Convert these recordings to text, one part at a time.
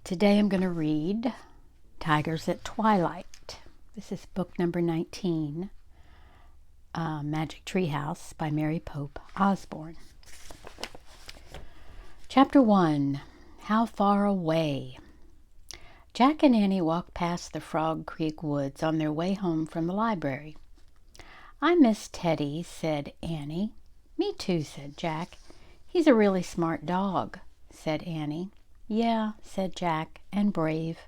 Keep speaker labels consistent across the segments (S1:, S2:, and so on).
S1: Today I'm going to read Tigers at Twilight. This is book number 19, Magic Treehouse by Mary Pope Osborne. Chapter 1, How Far Away? Jack and Annie walked past the Frog Creek woods on their way home from the library. "I miss Teddy," said Annie. "Me too," said Jack. "He's a really smart dog," said Annie. "Yeah," said Jack, "and brave."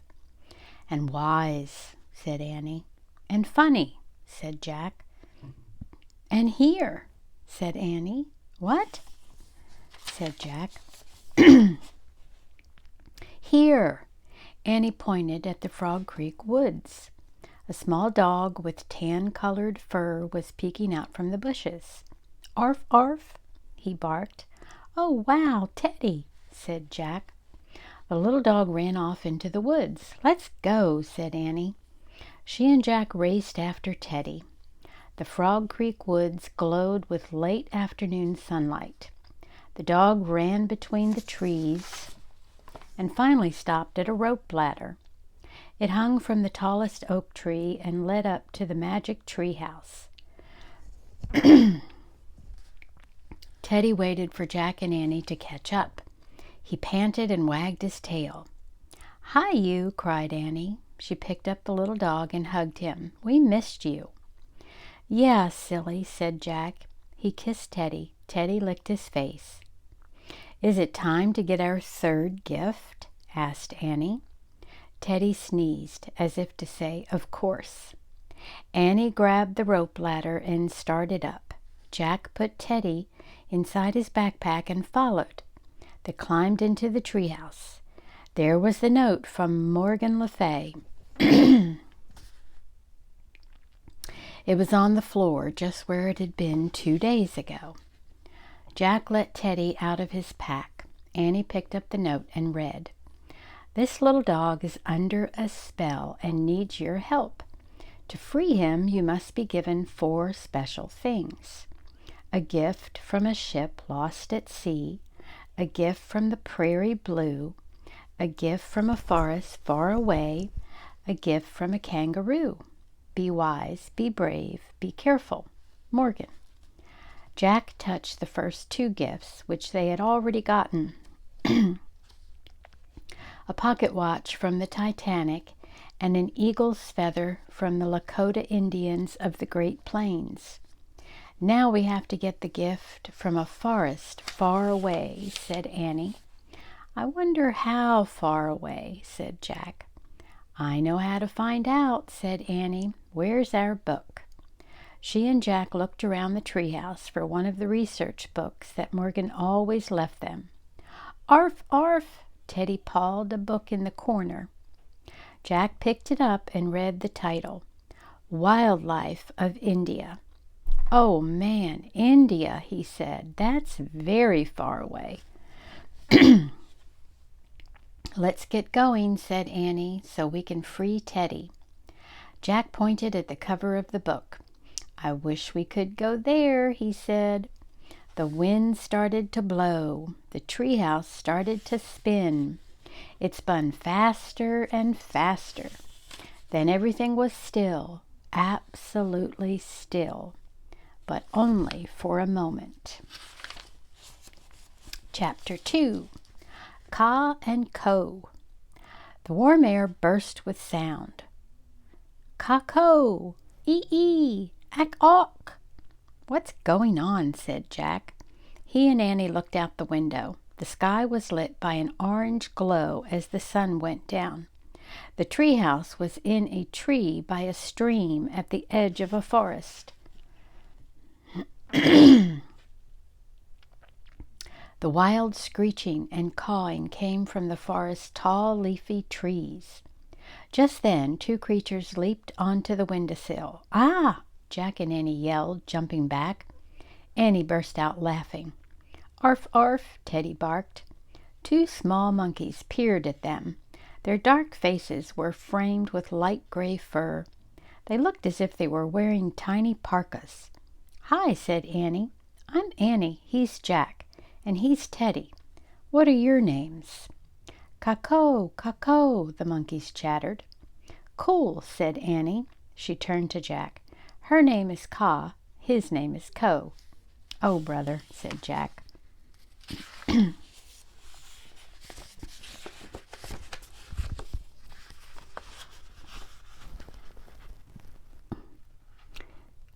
S1: "And wise," said Annie. "And funny," said Jack. "And here," said Annie. "What?" said Jack. "Here." Annie pointed at the Frog Creek woods. A small dog with tan-colored fur was peeking out from the bushes. "Arf, arf," he barked. "Oh, wow, Teddy," said Jack. The little dog ran off into the woods. "Let's go," said Annie. She and Jack raced after Teddy. The Frog Creek woods glowed with late afternoon sunlight. The dog ran between the trees and finally stopped at a rope ladder. It hung from the tallest oak tree and led up to the magic tree house. Teddy waited for Jack and Annie to catch up. He panted and wagged his tail. "Hi, you!" cried Annie. She picked up the little dog and hugged him. "We missed you." "Yeah, silly," said Jack. He kissed Teddy. Teddy licked his face. "Is it time to get our third gift?" asked Annie. Teddy sneezed, as if to say, "Of course." Annie grabbed the rope ladder and started up. Jack put Teddy inside his backpack and followed. They climbed into the treehouse. There was the note from Morgan Le Fay. It was on the floor, just where it had been 2 days ago. Jack let Teddy out of his pack. Annie picked up the note and read, "This little dog is under a spell and needs your help. To free him, you must be given 4 special things. A gift from a ship lost at sea, a gift from the prairie blue, a gift from a forest far away, a gift from a kangaroo. Be wise, be brave, be careful. Morgan." Jack touched the first 2 gifts, which they had already gotten. A pocket watch from the Titanic and an eagle's feather from the Lakota Indians of the Great Plains. "Now we have to get the gift from a forest far away," said Annie. "I wonder how far away," said Jack. "I know how to find out," said Annie. "Where's our book?" She and Jack looked around the treehouse for one of the research books that Morgan always left them. "Arf, arf!" Teddy pawed a book in the corner. Jack picked it up and read the title, "Wildlife of India." "Oh, man, India," he said. "That's very far away." "Let's get going," said Annie, "so we can free Teddy." Jack pointed at the cover of the book. "I wish we could go there," he said. The wind started to blow. The treehouse started to spin. It spun faster and faster. Then everything was still, absolutely still, but only for a moment. Chapter 2, Ka and Ko. The warm air burst with sound. "Ka-ko! Ee-ee! Ack-awk!" "What's going on?" said Jack. He and Annie looked out the window. The sky was lit by an orange glow as the sun went down. The treehouse was in a tree by a stream at the edge of a forest. The wild screeching and cawing came from the forest's tall, leafy trees. Just then 2 creatures leaped onto the windowsill. "Ah!" Jack and Annie yelled, jumping back. Annie burst out laughing. "Arf, arf!" Teddy barked. 2 small monkeys peered at them. Their dark faces were framed with light gray fur. They looked as if they were wearing tiny parkas. "Hi," said Annie. "I'm Annie. He's Jack. And he's Teddy. What are your names?" "Caw-caw, caw-caw," the monkeys chattered. "Cool," said Annie. She turned to Jack. "Her name is Caw, his name is Co." "Oh, brother," said Jack.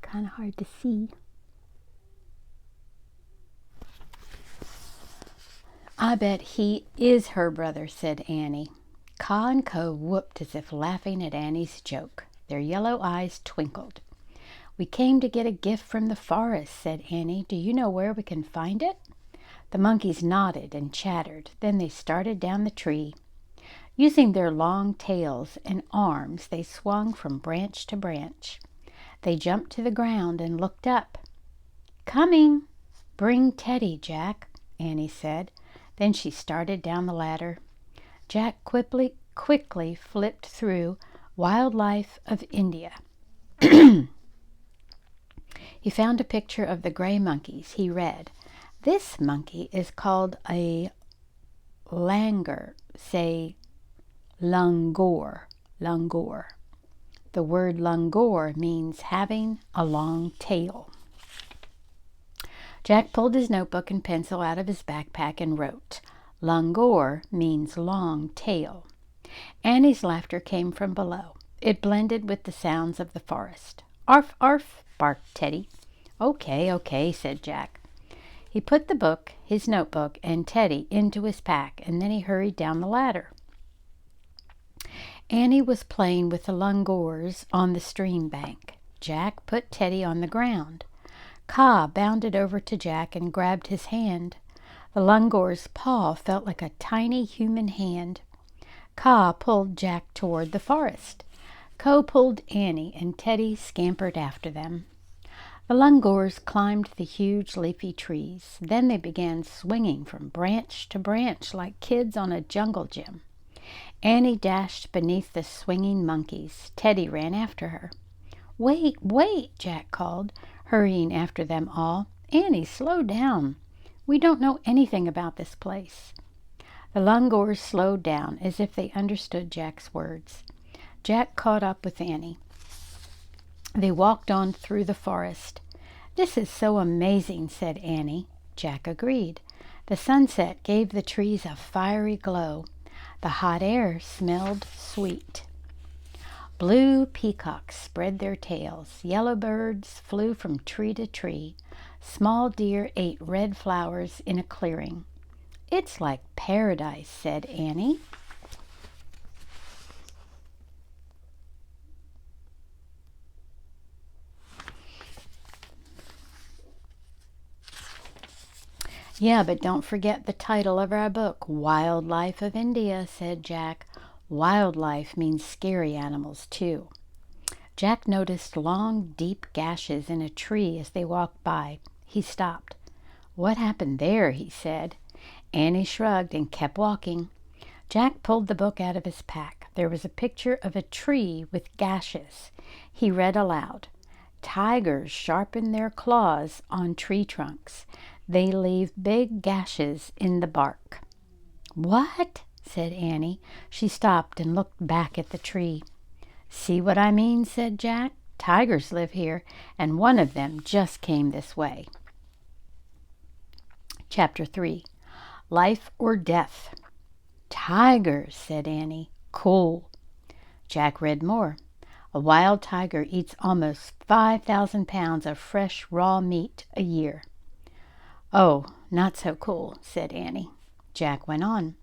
S1: Kind of hard to see. "I bet he is her brother," said Annie. Caw and Co whooped as if laughing at Annie's joke. Their yellow eyes twinkled. "We came to get a gift from the forest," said Annie. "Do you know where we can find it?" The monkeys nodded and chattered. Then they started down the tree. Using their long tails and arms, they swung from branch to branch. They jumped to the ground and looked up. "Coming! Bring Teddy, Jack," Annie said. Then she started down the ladder. Jack quickly flipped through Wildlife of India. He found a picture of the gray monkeys. He read, "This monkey is called a langur. Say langur, langur." The word langur means having a long tail. Jack pulled his notebook and pencil out of his backpack and wrote, "Langur means long tail." Annie's laughter came from below. It blended with the sounds of the forest. "Arf, arf," barked Teddy. "Okay, okay," said Jack. He put the book, his notebook, and Teddy into his pack, and then he hurried down the ladder. Annie was playing with the langurs on the stream bank. Jack put Teddy on the ground. Caw bounded over to Jack and grabbed his hand. The langur's paw felt like a tiny human hand. Caw pulled Jack toward the forest. Co pulled Annie, and Teddy scampered after them. The langurs climbed the huge leafy trees. Then they began swinging from branch to branch like kids on a jungle gym. Annie dashed beneath the swinging monkeys. Teddy ran after her. "Wait, wait," Jack called, hurrying after them all. "Annie, slow down. We don't know anything about this place." The langurs slowed down as if they understood Jack's words. Jack caught up with Annie. They walked on through the forest. "This is so amazing," said Annie. Jack agreed. The sunset gave the trees a fiery glow. The hot air smelled sweet. Blue peacocks spread their tails. Yellow birds flew from tree to tree. Small deer ate red flowers in a clearing. "It's like paradise," said Annie. "Yeah, but don't forget the title of our book, Wildlife of India," said Jack. "Wildlife means scary animals, too." Jack noticed long, deep gashes in a tree as they walked by. He stopped. "What happened there?" he said. Annie shrugged and kept walking. Jack pulled the book out of his pack. There was a picture of a tree with gashes. He read aloud, "Tigers sharpen their claws on tree trunks. They leave big gashes in the bark." "What?" said Annie. She stopped and looked back at the tree. "See what I mean?" said Jack. "Tigers live here, and one of them just came this way." Chapter 3. Life or Death. "Tigers," said Annie. "Cool." Jack read more. "A wild tiger eats almost 5,000 pounds of fresh raw meat a year." "Oh, not so cool," said Annie. Jack went on.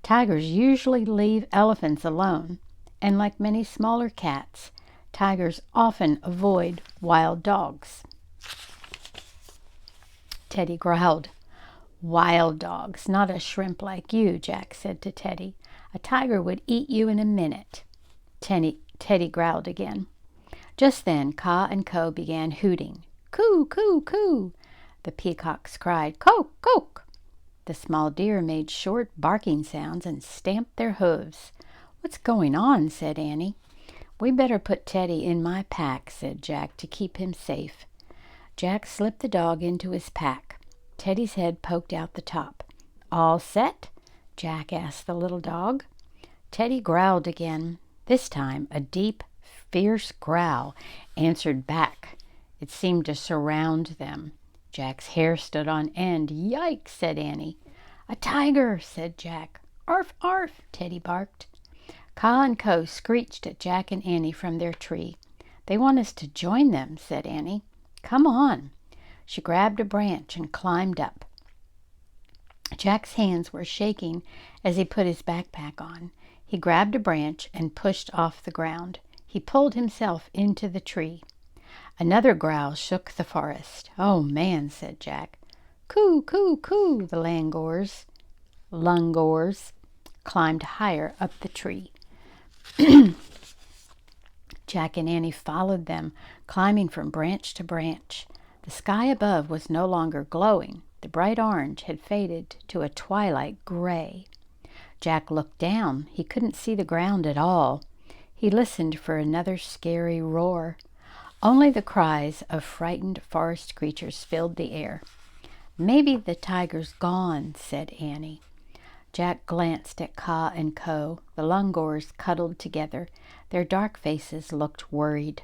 S1: "Tigers usually leave elephants alone, and like many smaller cats, tigers often avoid wild dogs." Teddy growled. "Wild dogs, not a shrimp like you," Jack said to Teddy. "A tiger would eat you in a minute." Teddy growled again. Just then Caw and Co began hooting. "Coo, coo, coo!" The peacocks cried, "Coke, coke!" The small deer made short barking sounds and stamped their hooves. "What's going on?" said Annie. "We better put Teddy in my pack," said Jack, "to keep him safe." Jack slipped the dog into his pack. Teddy's head poked out the top. "All set?" Jack asked the little dog. Teddy growled again. This time a deep, fierce growl answered back. It seemed to surround them. Jack's hair stood on end. "Yikes," said Annie. "A tiger," said Jack. "Arf, arf," Teddy barked. Ka and Co screeched at Jack and Annie from their tree. "They want us to join them," said Annie. "Come on." She grabbed a branch and climbed up. Jack's hands were shaking as he put his backpack on. He grabbed a branch and pushed off the ground. He pulled himself into the tree. Another growl shook the forest. "Oh, man," said Jack. "Coo, coo, coo," the lungors climbed higher up the tree. Jack and Annie followed them, climbing from branch to branch. The sky above was no longer glowing. The bright orange had faded to a twilight gray. Jack looked down. He couldn't see the ground at all. He listened for another scary roar. Only the cries of frightened forest creatures filled the air. "Maybe the tiger's gone," said Annie. Jack glanced at Ka and Co. The lungors cuddled together. Their dark faces looked worried.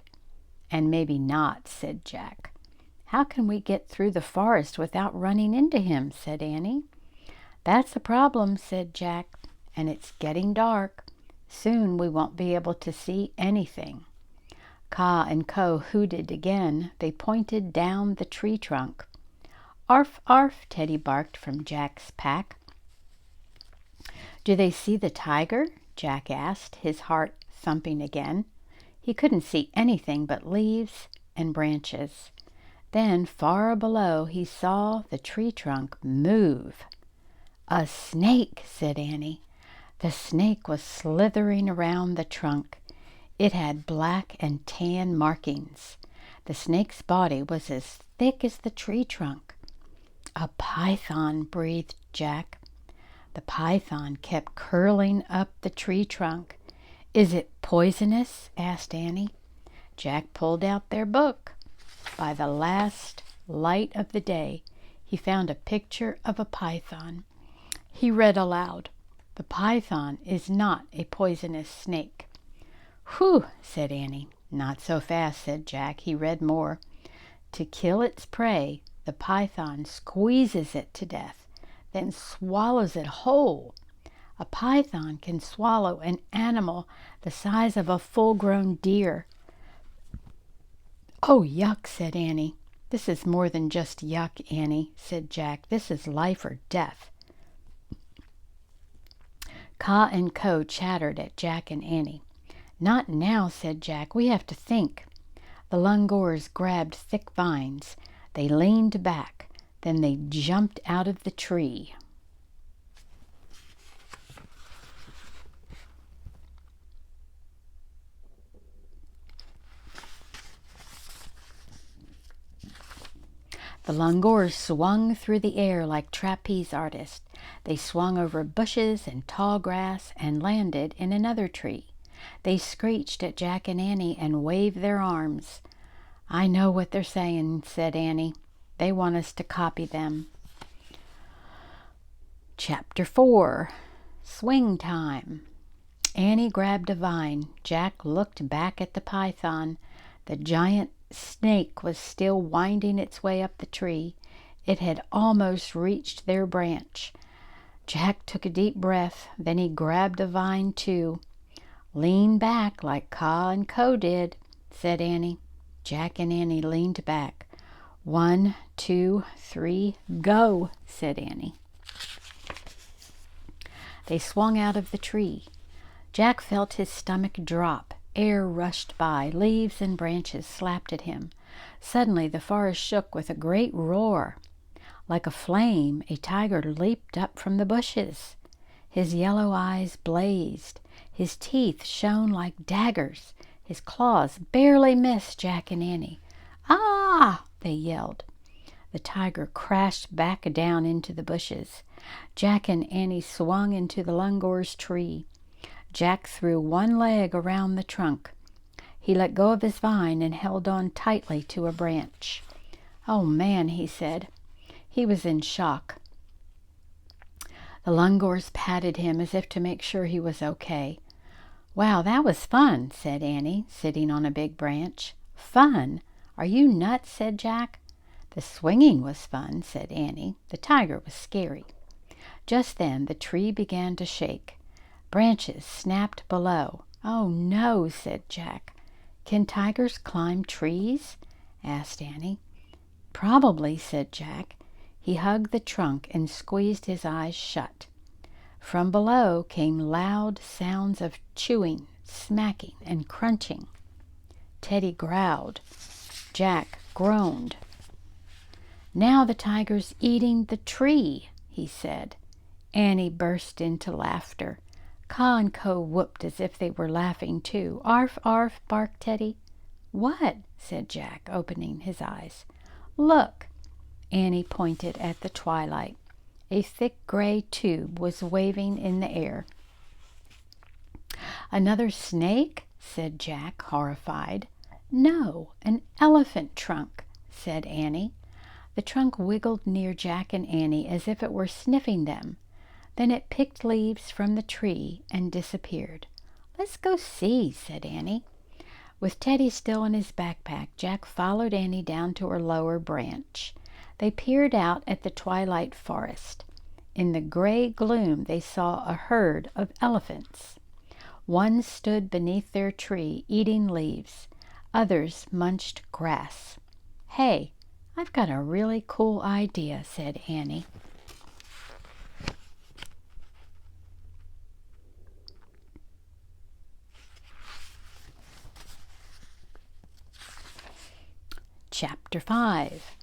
S1: "And maybe not," said Jack. "How can we get through the forest without running into him?" said Annie. "That's a problem," said Jack. "And it's getting dark. Soon we won't be able to see anything." Ka and Co hooted again. They pointed down the tree trunk. "Arf, arf," Teddy barked from Jack's pack. "Do they see the tiger?" Jack asked, his heart thumping again. He couldn't see anything but leaves and branches. Then, far below, he saw the tree trunk move. "A snake," said Annie. The snake was slithering around the trunk. It had black and tan markings. The snake's body was as thick as the tree trunk. "A python," breathed Jack. The python kept curling up the tree trunk. "Is it poisonous?" asked Annie. Jack pulled out their book. By the last light of the day, he found a picture of a python. He read aloud, "The python is not a poisonous snake." "Whew," said Annie. "Not so fast," said Jack. He read more. "To kill its prey, the python squeezes it to death, then swallows it whole. A python can swallow an animal the size of a full-grown deer." "Oh, yuck," said Annie. "This is more than just yuck, Annie," said Jack. "This is life or death." Ka and Co chattered at Jack and Annie. "Not now," said Jack. "We have to think." The lungors grabbed thick vines. They leaned back. Then they jumped out of the tree. The lungors swung through the air like trapeze artists. They swung over bushes and tall grass and landed in another tree. They screeched at Jack and Annie and waved their arms. "I know what they're saying," said Annie. "They want us to copy them." Chapter 4. Swing Time. Annie grabbed a vine. Jack looked back at the python. The giant snake was still winding its way up the tree. It had almost reached their branch. Jack took a deep breath. Then he grabbed a vine too. "Lean back like Ka and Co did," said Annie. Jack and Annie leaned back. "1, 2, 3, go," said Annie. They swung out of the tree. Jack felt his stomach drop. Air rushed by. Leaves and branches slapped at him. Suddenly the forest shook with a great roar. Like a flame, a tiger leaped up from the bushes. His yellow eyes blazed. His teeth shone like daggers. His claws barely missed Jack and Annie. "Ah!" they yelled. The tiger crashed back down into the bushes. Jack and Annie swung into the lungor's tree. Jack threw one leg around the trunk. He let go of his vine and held on tightly to a branch. "Oh, man," he said. He was in shock. The Lungors patted him as if to make sure he was okay. "Wow, that was fun," said Annie, sitting on a big branch. "Fun? Are you nuts?" said Jack. "The swinging was fun," said Annie. "The tiger was scary." Just then the tree began to shake. Branches snapped below. "Oh, no," said Jack. "Can tigers climb trees?" asked Annie. "Probably," said Jack. He hugged the trunk and squeezed his eyes shut. From below came loud sounds of chewing, smacking, and crunching. Teddy growled. Jack groaned. "Now the tiger's eating the tree," he said. Annie burst into laughter. Ka and Co whooped as if they were laughing too. "Arf, arf," barked Teddy. "What?" said Jack, opening his eyes. "Look!" Annie pointed at the Twilight. A thick gray tube was waving in the air. "Another snake?" said Jack, horrified. "No, an elephant trunk," said Annie. The trunk wiggled near Jack and Annie as if it were sniffing them. Then it picked leaves from the tree and disappeared. "Let's go see," said Annie. With Teddy still in his backpack, Jack followed Annie down to her lower branch. They peered out at the twilight forest. In the gray gloom they saw a herd of elephants. One stood beneath their tree, eating leaves. Others munched grass. "Hey, I've got a really cool idea," said Annie. Chapter 5.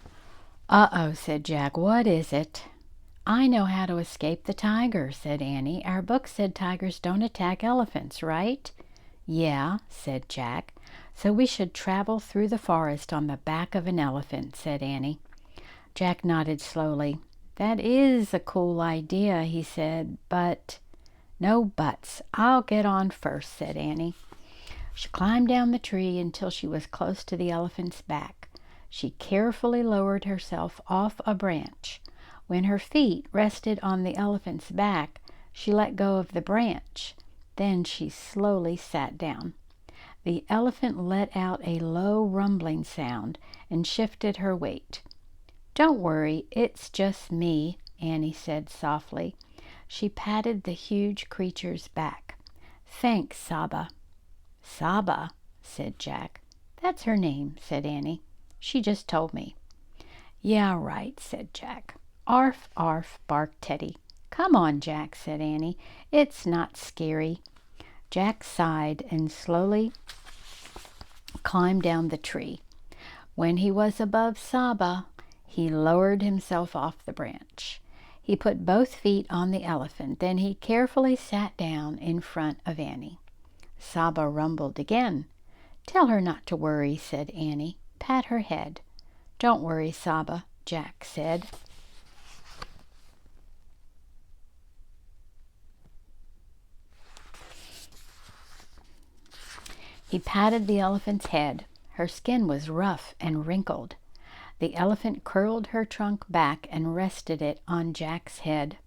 S1: "Uh-oh," said Jack. "What is it?" "I know how to escape the tiger," said Annie. "Our book said tigers don't attack elephants, right?" "Yeah," said Jack. "So we should travel through the forest on the back of an elephant," said Annie. Jack nodded slowly. "That is a cool idea," he said, "but—" "No buts. I'll get on first," said Annie. She climbed down the tree until she was close to the elephant's back. She carefully lowered herself off a branch. When her feet rested on the elephant's back, she let go of the branch. Then she slowly sat down. The elephant let out a low rumbling sound and shifted her weight. "Don't worry, it's just me," Annie said softly. She patted the huge creature's back. "Thanks, Saba." "Saba," said Jack. "That's her name," said Annie. "She just told me." "Yeah, right," said Jack. "Arf, arf," barked Teddy. "Come on, Jack," said Annie. "It's not scary." Jack sighed and slowly climbed down the tree. When he was above Saba, he lowered himself off the branch. He put both feet on the elephant. Then he carefully sat down in front of Annie. Saba rumbled again. "Tell her not to worry," said Annie. "Pat her head." "Don't worry, Saba," Jack said. He patted the elephant's head. Her skin was rough and wrinkled. The elephant curled her trunk back and rested it on Jack's head.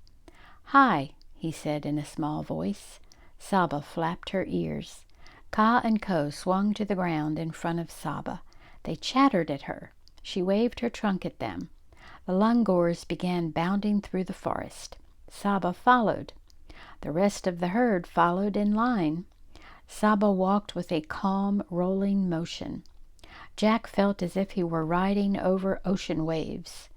S1: "Hi," he said in a small voice. Saba flapped her ears. Ka and Co swung to the ground in front of Saba. They chattered at her. She waved her trunk at them. The Lungors began bounding through the forest. Saba followed. The rest of the herd followed in line. Saba walked with a calm, rolling motion. Jack felt as if he were riding over ocean waves.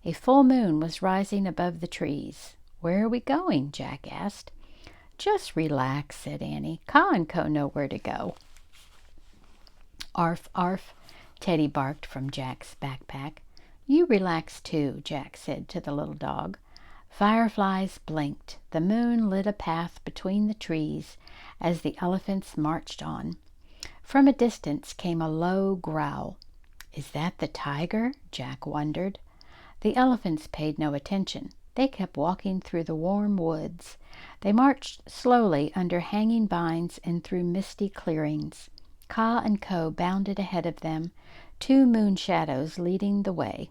S1: A full moon was rising above the trees. "Where are we going?" Jack asked. "Just relax," said Annie. "Ka and Co know where to go." "Arf, arf," Teddy barked from Jack's backpack. "You relax too," Jack said to the little dog. Fireflies blinked. The moon lit a path between the trees as the elephants marched on. From a distance came a low growl. "Is that the tiger?" Jack wondered. The elephants paid no attention. They kept walking through the warm woods. They marched slowly under hanging vines and through misty clearings. Ka and Co bounded ahead of them, 2 moon shadows leading the way.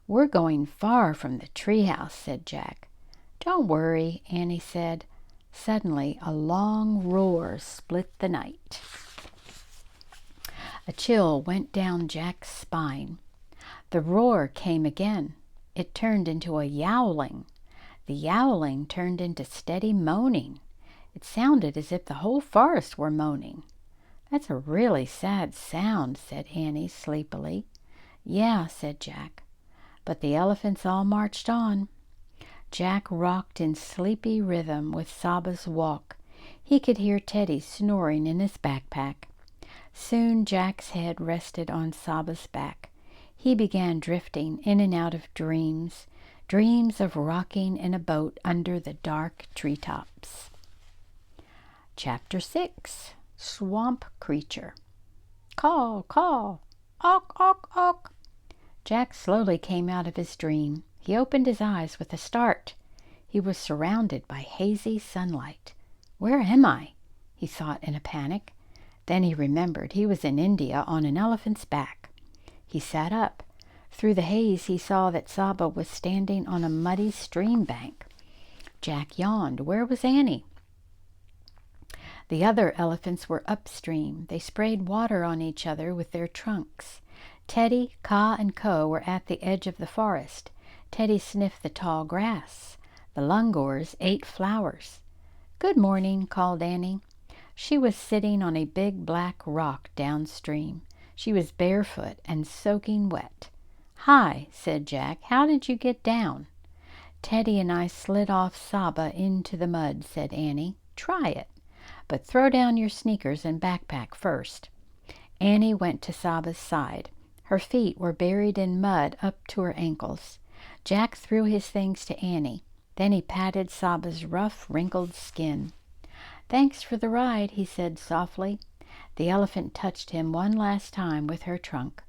S1: "We're going far from the treehouse," said Jack. Don't worry, Annie said. Suddenly, a long roar split the night. A chill went down Jack's spine. The roar came again. It turned into a yowling. The yowling turned into steady moaning. It sounded as if the whole forest were moaning. That's a really sad sound, said Annie sleepily. Yeah, said Jack. But the elephants all marched on. Jack rocked in sleepy rhythm with Saba's walk. He could hear Teddy snoring in his backpack. Soon Jack's head rested on Saba's back. He began drifting in and out of dreams, dreams of rocking in a boat under the dark treetops. Chapter 6. Swamp Creature. Call, call, awk, awk, awk. Jack slowly came out of his dream. He opened his eyes with a start. He was surrounded by hazy sunlight. Where am I? He thought in a panic. Then he remembered he was in India on an elephant's back. He sat up. Through the haze he saw that Saba was standing on a muddy stream bank. Jack yawned. Where was Annie? The other elephants were upstream. They sprayed water on each other with their trunks. Teddy, Ka, and Ko were at the edge of the forest. Teddy sniffed the tall grass. The langurs ate flowers. Good morning, called Annie. She was sitting on a big black rock downstream. She was barefoot and soaking wet. Hi, said Jack. How did you get down? Teddy and I slid off Saba into the mud, said Annie. Try it. But throw down your sneakers and backpack first. Annie went to Saba's side. Her feet were buried in mud up to her ankles. Jack threw his things to Annie. Then he patted Saba's rough, wrinkled skin. Thanks for the ride, he said softly. The elephant touched him one last time with her trunk.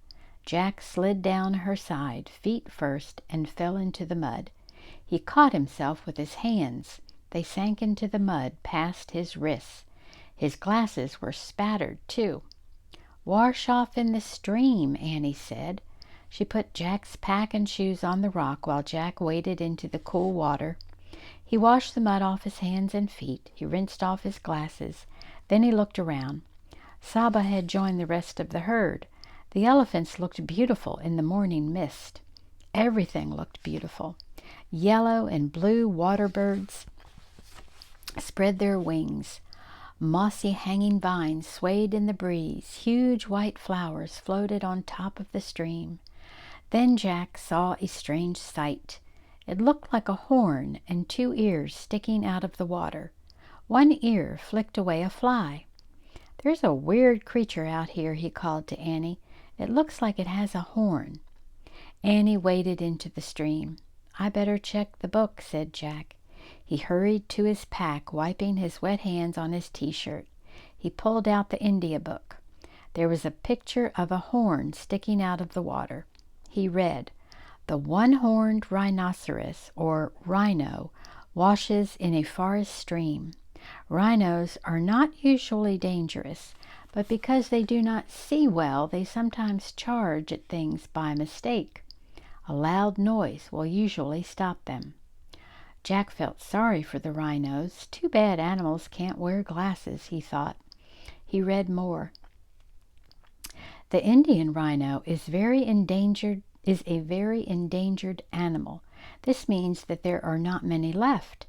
S1: Jack slid down her side, feet first, and fell into the mud. He caught himself with his hands. They sank into the mud past his wrists. His glasses were spattered, too. Wash off in the stream, Annie said. She put Jack's pack and shoes on the rock while Jack waded into the cool water. He washed the mud off his hands and feet. He rinsed off his glasses. Then he looked around. Saba had joined the rest of the herd. The elephants looked beautiful in the morning mist. Everything looked beautiful. Yellow and blue water birds spread their wings. Mossy hanging vines swayed in the breeze. Huge white flowers floated on top of the stream. Then Jack saw a strange sight. It looked like a horn and two ears sticking out of the water. One ear flicked away a fly. There's a weird creature out here, he called to Annie. It looks like it has a horn. Annie waded into the stream. I better check the book, said Jack. He hurried to his pack, wiping his wet hands on his t-shirt. He pulled out the India book. There was a picture of a horn sticking out of the water. He read, The one-horned rhinoceros, or rhino, washes in a forest stream. Rhinos are not usually dangerous, but because they do not see well, they sometimes charge at things by mistake. A loud noise will usually stop them. Jack felt sorry for the rhinos. Too bad animals can't wear glasses, he thought. He read more. The Indian rhino is a very endangered animal. This means that there are not many left.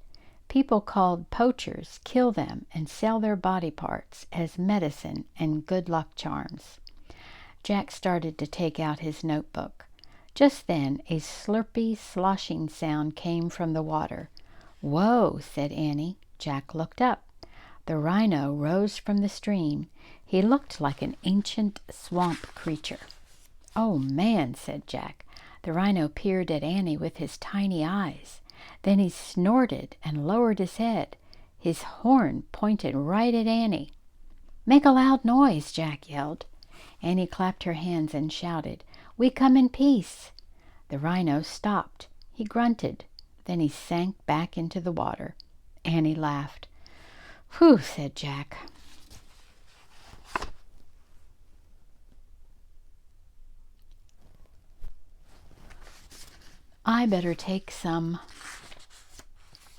S1: People called poachers kill them and sell their body parts as medicine and good luck charms. Jack started to take out his notebook. Just then a slurpy, sloshing sound came from the water. Whoa, said Annie. Jack looked up. The rhino rose from the stream. He looked like an ancient swamp creature. Oh, man, said Jack. The rhino peered at Annie with his tiny eyes. Then he snorted and lowered his head. His horn pointed right at Annie. Make a loud noise, Jack yelled. Annie clapped her hands and shouted, We come in peace. The rhino stopped. He grunted. Then he sank back into the water. Annie laughed. Whew, said Jack. I better take some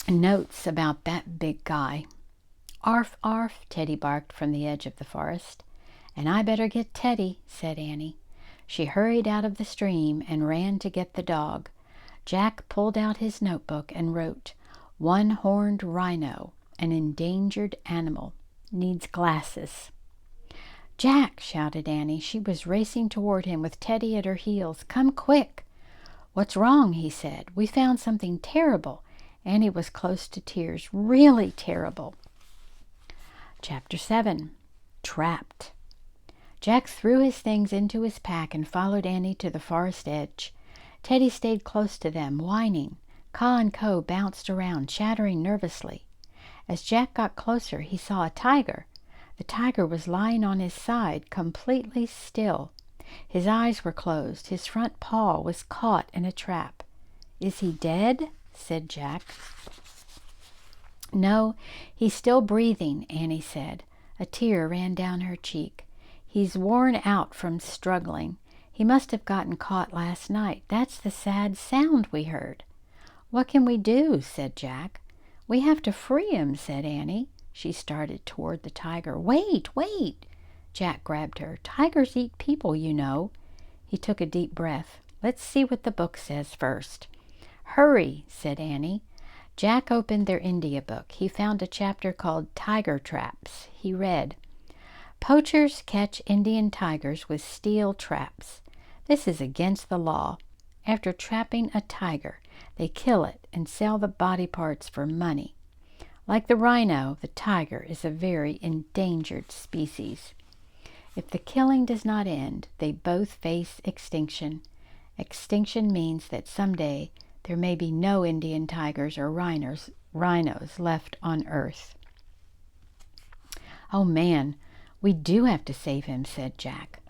S1: Notes about that big guy. "Arf, arf," Teddy barked from the edge of the forest. "And I better get Teddy," said Annie. She hurried out of the stream and ran to get the dog. Jack pulled out his notebook and wrote, "One-horned rhino, an endangered animal, needs glasses." "Jack!" shouted Annie. She was racing toward him with Teddy at her heels. "Come quick!" "What's wrong?" he said. "We found something terrible." Annie was close to tears. "Really terrible." Chapter 7. Trapped. Jack threw his things into his pack and followed Annie to the forest edge. Teddy stayed close to them, whining. Ka and Ko bounced around, chattering nervously. As Jack got closer, he saw a tiger. The tiger was lying on his side, completely still. His eyes were closed. His front paw was caught in a trap. "Is he dead?" said Jack. "No, he's still breathing," Annie said. A tear ran down her cheek. "He's worn out from struggling. He must have gotten caught last night. That's the sad sound we heard." "What can we do?" said Jack. "We have to free him," said Annie. She started toward the tiger. "Wait, wait!" Jack grabbed her. "Tigers eat people, you know." He took a deep breath. "Let's see what the book says first." "Hurry," said Annie. Jack opened their India book. He found a chapter called Tiger Traps. He read, "Poachers catch Indian tigers with steel traps. This is against the law. After trapping a tiger, they kill it and sell the body parts for money. Like the rhino, the tiger is a very endangered species. If the killing does not end, they both face extinction. Extinction means that someday there may be no Indian tigers or rhinos left on Earth." "Oh man, we do have to save him," said Jack.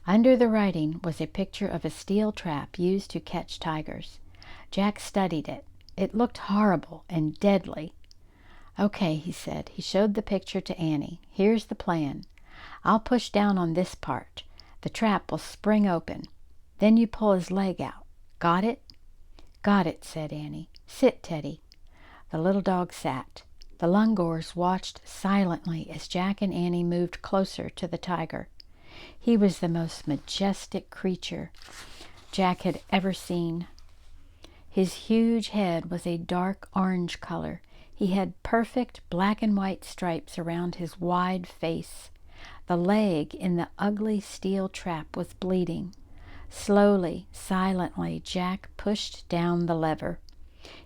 S1: Under the writing was a picture of a steel trap used to catch tigers. Jack studied it. It looked horrible and deadly. "Okay," he said. He showed the picture to Annie. "Here's the plan. I'll push down on this part. The trap will spring open. Then you pull his leg out. Got it?" "Got it," said Annie. "Sit, Teddy." The little dog sat. The Lungors watched silently as Jack and Annie moved closer to the tiger. He was the most majestic creature Jack had ever seen. His huge head was a dark orange color. He had perfect black and white stripes around his wide face. The leg in the ugly steel trap was bleeding. Slowly, silently, Jack pushed down the lever.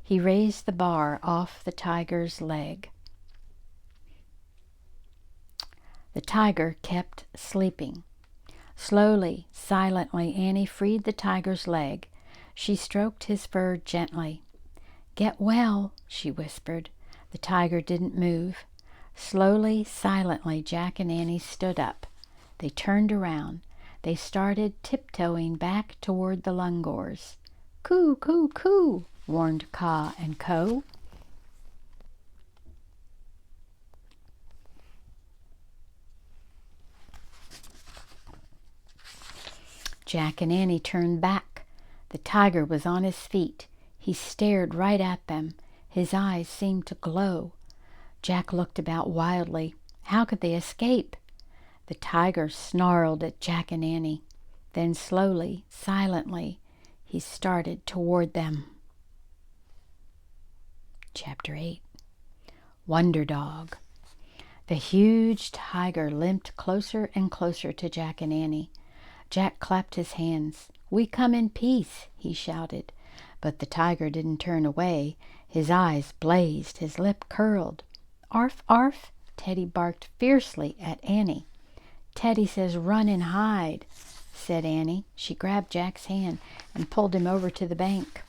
S1: He raised the bar off the tiger's leg. The tiger kept sleeping. Slowly, silently, Annie freed the tiger's leg. She stroked his fur gently. "Get well," she whispered. The tiger didn't move. Slowly, silently, Jack and Annie stood up. They turned around. They started tiptoeing back toward the Lungors. "Coo, coo, coo," warned Ka and Ko. Jack and Annie turned back. The tiger was on his feet. He stared right at them. His eyes seemed to glow. Jack looked about wildly. How could they escape? The tiger snarled at Jack and Annie. Then slowly, silently, he started toward them. Chapter 8. Wonder Dog. The huge tiger limped closer and closer to Jack and Annie. Jack clapped his hands. "We come in peace," he shouted. But the tiger didn't turn away. His eyes blazed, his lip curled. "Arf, arf," Teddy barked fiercely at Annie. "Teddy says run and hide," said Annie. She grabbed Jack's hand and pulled him over to the bank.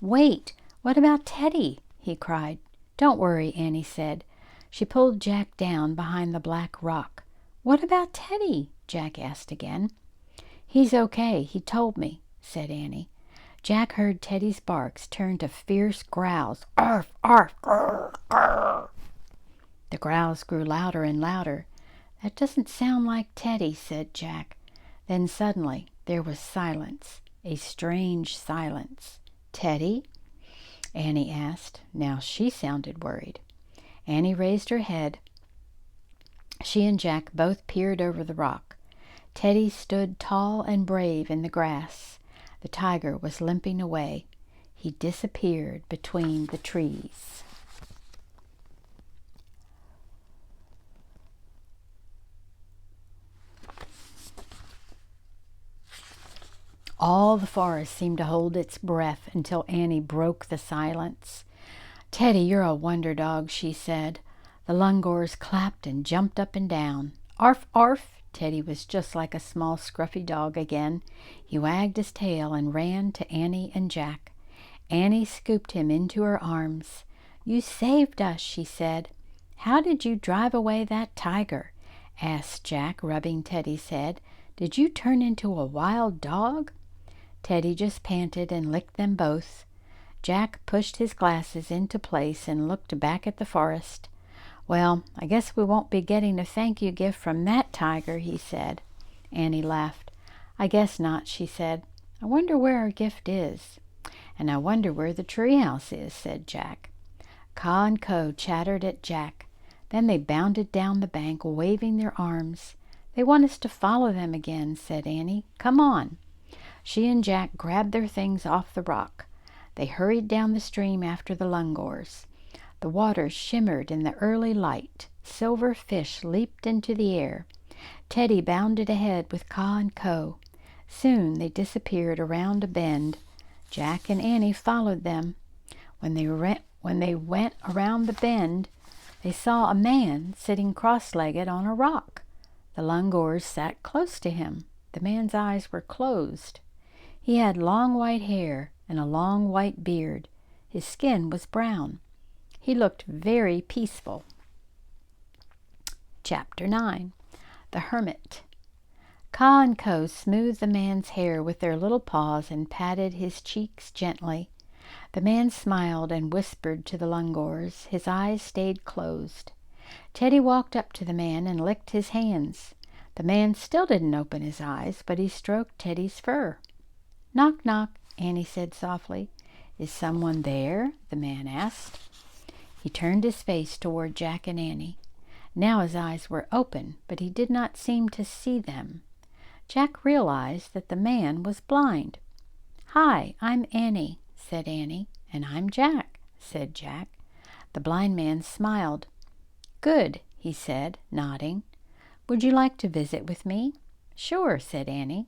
S1: "Wait, what about Teddy?" he cried. "Don't worry," Annie said. She pulled Jack down behind the black rock. "What about Teddy?" Jack asked again. "He's okay, he told me," said Annie. Jack heard Teddy's barks turn to fierce growls. "Arf, arf, grr, grr." The growls grew louder and louder. "That doesn't sound like Teddy," said Jack. Then suddenly there was silence, a strange silence. "Teddy?" Annie asked. Now she sounded worried. Annie raised her head. She and Jack both peered over the rock. Teddy stood tall and brave in the grass. The tiger was limping away. He disappeared between the trees. All the forest seemed to hold its breath until Annie broke the silence. "Teddy, you're a wonder dog," she said. The Lungors clapped and jumped up and down. "Arf, arf!" Teddy was just like a small scruffy dog again. He wagged his tail and ran to Annie and Jack. Annie scooped him into her arms. "You saved us," she said. "How did you drive away that tiger?" asked Jack, rubbing Teddy's head. "Did you turn into a wild dog?" Teddy just panted and licked them both. Jack pushed his glasses into place and looked back at the forest. "Well, I guess we won't be getting a thank you gift from that tiger," he said. Annie laughed. "I guess not," she said. "I wonder where our gift is." "And I wonder where the treehouse is," said Jack. Ka and Co chattered at Jack. Then they bounded down the bank, waving their arms. "They want us to follow them again," said Annie. "Come on." She and Jack grabbed their things off the rock. They hurried down the stream after the Lungors. The water shimmered in the early light. Silver fish leaped into the air. Teddy bounded ahead with Ka and Co. Soon they disappeared around a bend. Jack and Annie followed them. When they went around the bend, they saw a man sitting cross-legged on a rock. The Lungors sat close to him. The man's eyes were closed. He had long white hair and a long white beard. His skin was brown. He looked very peaceful. Chapter 9. The Hermit. Ka and Co smoothed the man's hair with their little paws and patted his cheeks gently. The man smiled and whispered to the Lungors. His eyes stayed closed. Teddy walked up to the man and licked his hands. The man still didn't open his eyes, but he stroked Teddy's fur. "Knock, knock," Annie said softly. "Is someone there?" the man asked. He turned his face toward Jack and Annie. Now his eyes were open, but he did not seem to see them. Jack realized that the man was blind. "Hi, I'm Annie," said Annie. "And I'm Jack," said Jack. The blind man smiled. "Good," he said, nodding. "Would you like to visit with me?" "Sure," said Annie.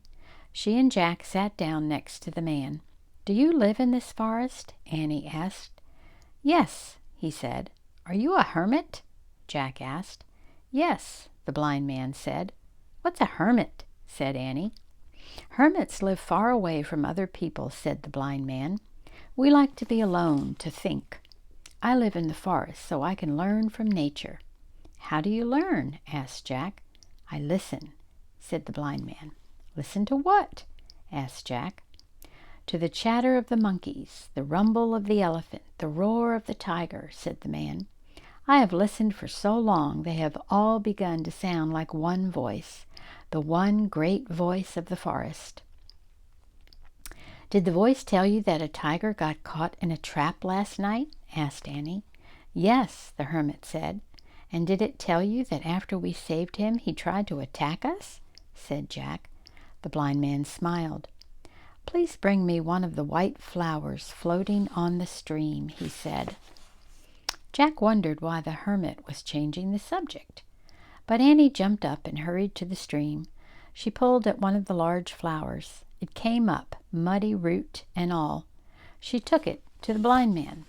S1: She and Jack sat down next to the man. "Do you live in this forest?" Annie asked. "Yes," he said. "Are you a hermit?" Jack asked. "Yes," the blind man said. "What's a hermit?" said Annie. "Hermits live far away from other people," said the blind man. "We like to be alone, to think. I live in the forest so I can learn from nature." "How do you learn?" asked Jack. "I listen," said the blind man. "Listen to what?" asked Jack. "To the chatter of the monkeys, the rumble of the elephant, the roar of the tiger," said the man. "I have listened for so long they have all begun to sound like one voice, the one great voice of the forest." "Did the voice tell you that a tiger got caught in a trap last night?" asked Annie. "Yes," the hermit said. "And did it tell you that after we saved him he tried to attack us?" said Jack. The blind man smiled. "Please bring me one of the white flowers floating on the stream," he said. Jack wondered why the hermit was changing the subject. But Annie jumped up and hurried to the stream. She pulled at one of the large flowers. It came up, muddy root and all. She took it to the blind man.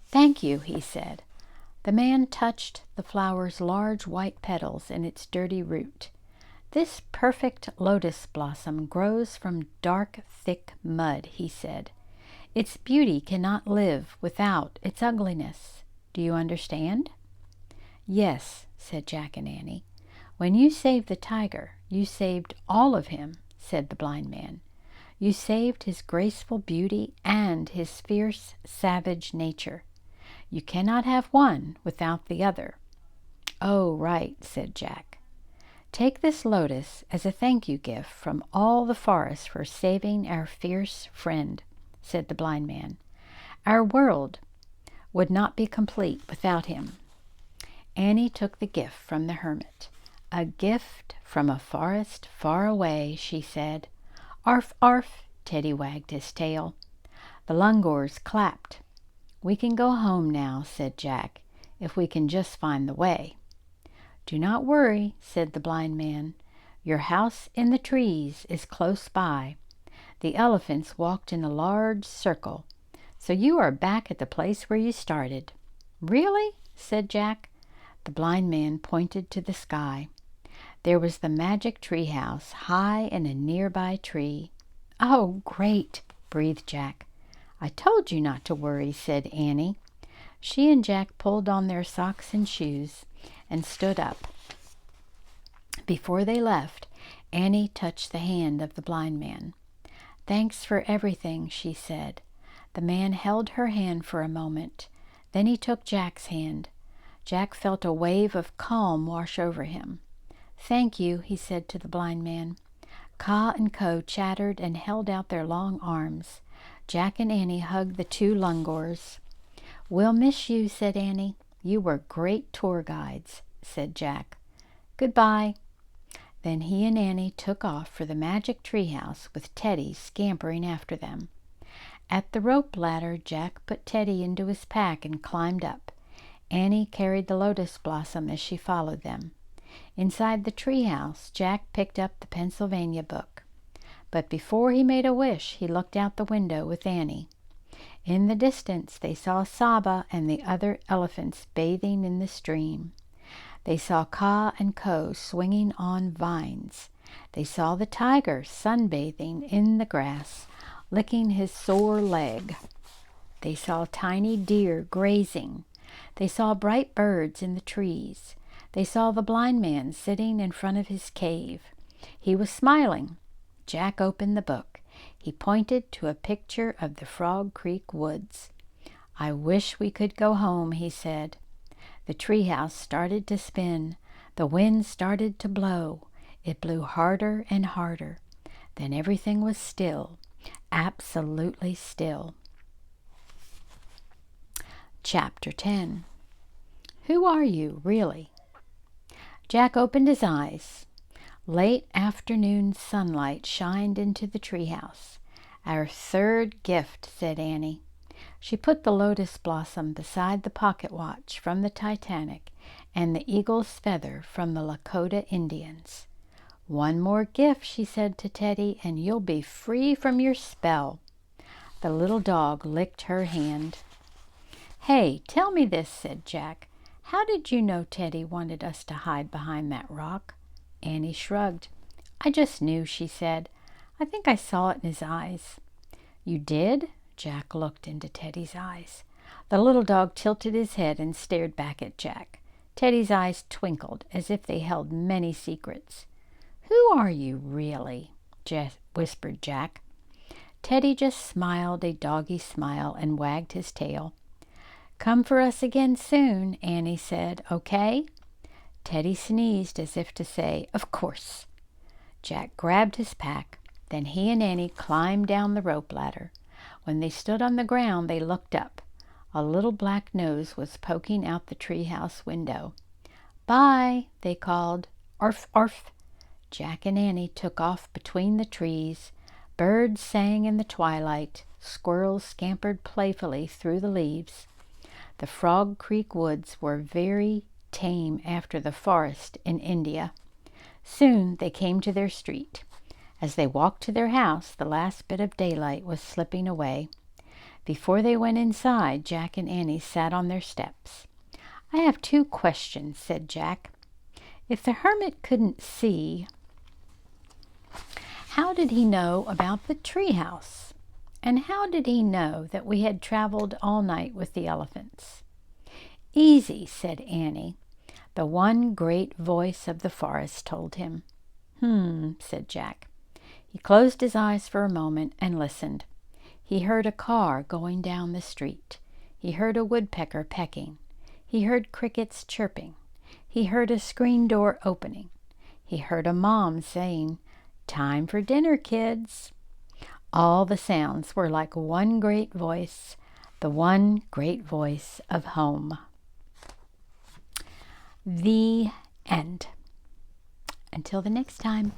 S1: "Thank you," he said. The man touched the flower's large white petals and its dirty root. "This perfect lotus blossom grows from dark, thick mud," he said. "Its beauty cannot live without its ugliness. Do you understand?" "Yes," said Jack and Annie. "When you saved the tiger, you saved all of him," said the blind man. "You saved his graceful beauty and his fierce, savage nature. You cannot have one without the other." "Oh, right," said Jack. "Take this lotus as a thank you gift from all the forest for saving our fierce friend," said the blind man. "Our world would not be complete without him." Annie took the gift from the hermit. "A gift from a forest far away," she said. "Arf, arf!" Teddy wagged his tail. The Lungors clapped. "We can go home now," said Jack, "if we can just find the way." "Do not worry," said the blind man. "Your house in the trees is close by." The elephants walked in a large circle. "So you are back at the place where you started." "Really?" said Jack. The blind man pointed to the sky. There was the magic tree house, high in a nearby tree. "Oh, great!" breathed Jack. "I told you not to worry," said Annie. She and Jack pulled on their socks and shoes and stood up. Before they left, Annie touched the hand of the blind man. "Thanks for everything," she said. The man held her hand for a moment. Then he took Jack's hand. Jack felt a wave of calm wash over him. "Thank you," he said to the blind man. Ka and Ko chattered and held out their long arms. Jack and Annie hugged the two Lungors. "We'll miss you," said Annie. "You were great tour guides," said Jack. "Goodbye." Then he and Annie took off for the magic treehouse, with Teddy scampering after them. At the rope ladder, Jack put Teddy into his pack and climbed up. Annie carried the lotus blossom as she followed them. Inside the treehouse, Jack picked up the Pennsylvania book. But before he made a wish, he looked out the window with Annie. In the distance, they saw Saba and the other elephants bathing in the stream. They saw Ka and Ko swinging on vines. They saw the tiger sunbathing in the grass, licking his sore leg. They saw tiny deer grazing. They saw bright birds in the trees. They saw the blind man sitting in front of his cave. He was smiling. Jack opened the book. He pointed to a picture of the Frog Creek woods. "I wish we could go home," he said. The treehouse started to spin. The wind started to blow. It blew harder and harder. Then everything was still, absolutely still. Chapter 10. Who are you, really? Jack opened his eyes. Late afternoon sunlight shined into the treehouse. "Our third gift," said Annie. She put the lotus blossom beside the pocket watch from the Titanic and the eagle's feather from the Lakota Indians. "One more gift," she said to Teddy, "and you'll be free from your spell." The little dog licked her hand. "Hey, tell me this," said Jack. "How did you know Teddy wanted us to hide behind that rock?" Annie shrugged. "I just knew," she said. "I think I saw it in his eyes." "You did?" Jack looked into Teddy's eyes. The little dog tilted his head and stared back at Jack. Teddy's eyes twinkled as if they held many secrets. "Who are you, really?" whispered Jack. Teddy just smiled a doggy smile and wagged his tail. "Come for us again soon," Annie said. "Okay?" Teddy sneezed as if to say, "Of course." Jack grabbed his pack. Then he and Annie climbed down the rope ladder. When they stood on the ground, they looked up. A little black nose was poking out the treehouse window. "Bye," they called. "Arf, arf." Jack and Annie took off between the trees. Birds sang in the twilight. Squirrels scampered playfully through the leaves. The Frog Creek woods were very tame after the forest in India. Soon they came to their street. As they walked to their house, the last bit of daylight was slipping away. Before they went inside, Jack and Annie sat on their steps. "I have 2 questions," said Jack. "If the hermit couldn't see, how did he know about the treehouse? And how did he know that we had traveled all night with the elephants?" "Easy," said Annie. The one great voice of the forest told him. Said Jack. He closed his eyes for a moment and listened. He heard a car going down the street. He heard a woodpecker pecking. He heard crickets chirping. He heard a screen door opening. He heard a mom saying, "Time for dinner, kids." All the sounds were like one great voice, the one great voice of home. The end. Until the next time.